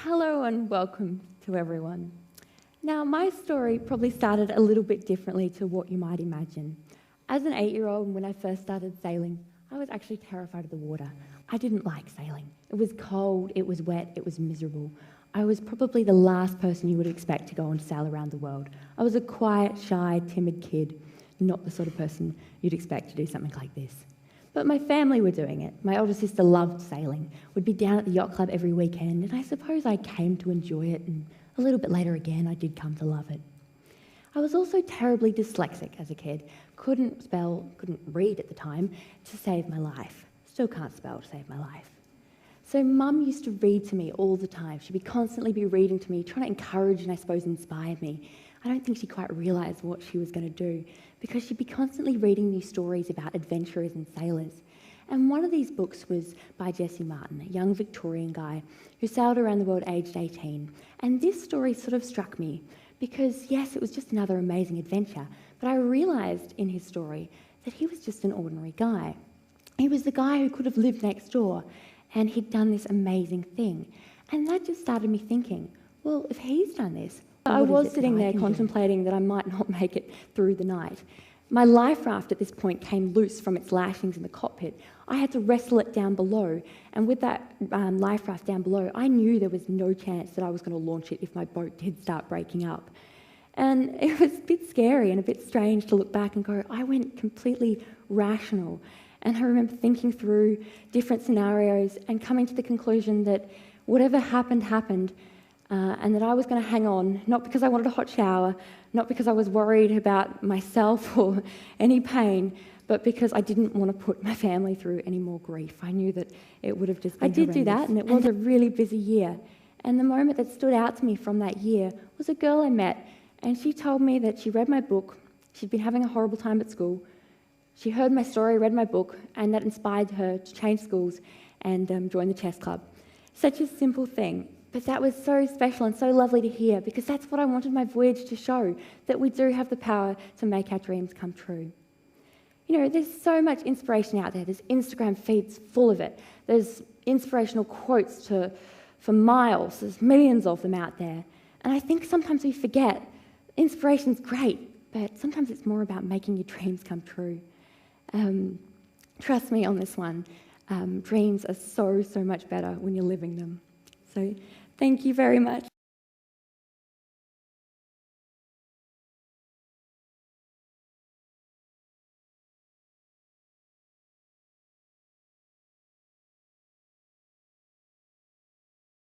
Hello and welcome to everyone. Now, my story probably started a little bit differently to what you might imagine. As an 8-year-old, when I first started sailing, I was actually terrified of the water. I didn't like sailing. It was cold, it was wet, it was miserable. I was probably the last person you would expect to go and sail around the world. I was a quiet, shy, timid kid, not the sort of person you'd expect to do something like this. But my family were doing it. My older sister loved sailing, would be down at the yacht club every weekend, and I suppose I came to enjoy it, and a little bit later again, I did come to love it. I was also terribly dyslexic as a kid. Couldn't spell, couldn't read at the time to save my life. Still can't spell to save my life. So Mum used to read to me all the time. She'd constantly be reading to me, trying to encourage and I suppose inspire me. I don't think she quite realised what she was going to do because she'd be constantly reading me stories about adventurers and sailors. And one of these books was by Jesse Martin, a young Victorian guy who sailed around the world aged 18. And this story sort of struck me because, yes, it was just another amazing adventure, but I realised in his story that he was just an ordinary guy. He was the guy who could have lived next door, and he'd done this amazing thing. And that just started me thinking, well, if he's done this, I was sitting there contemplating that I might not make it through the night. My life raft at this point came loose from its lashings in the cockpit. I had to wrestle it down below, and with that life raft down below, I knew there was no chance that I was going to launch it if my boat did start breaking up. And it was a bit scary and a bit strange to look back and go, I went completely rational. And I remember thinking through different scenarios and coming to the conclusion that whatever happened, happened, and that I was going to hang on, not because I wanted a hot shower, not because I was worried about myself or any pain, but because I didn't want to put my family through any more grief. I knew that it would have just been horrendous. I did do that, and it was a really busy year. And the moment that stood out to me from that year was a girl I met, and she told me that she read my book, she'd been having a horrible time at school, she heard my story, read my book, and that inspired her to change schools and join the chess club. Such a simple thing, but that was so special and so lovely to hear because that's what I wanted my voyage to show, that we do have the power to make our dreams come true. You know, there's so much inspiration out there. There's Instagram feeds full of it. There's inspirational quotes for miles. There's millions of them out there. And I think sometimes we forget inspiration's great, but sometimes it's more about making your dreams come true. Trust me on this one. Dreams are so much better when you're living them. So thank you very much.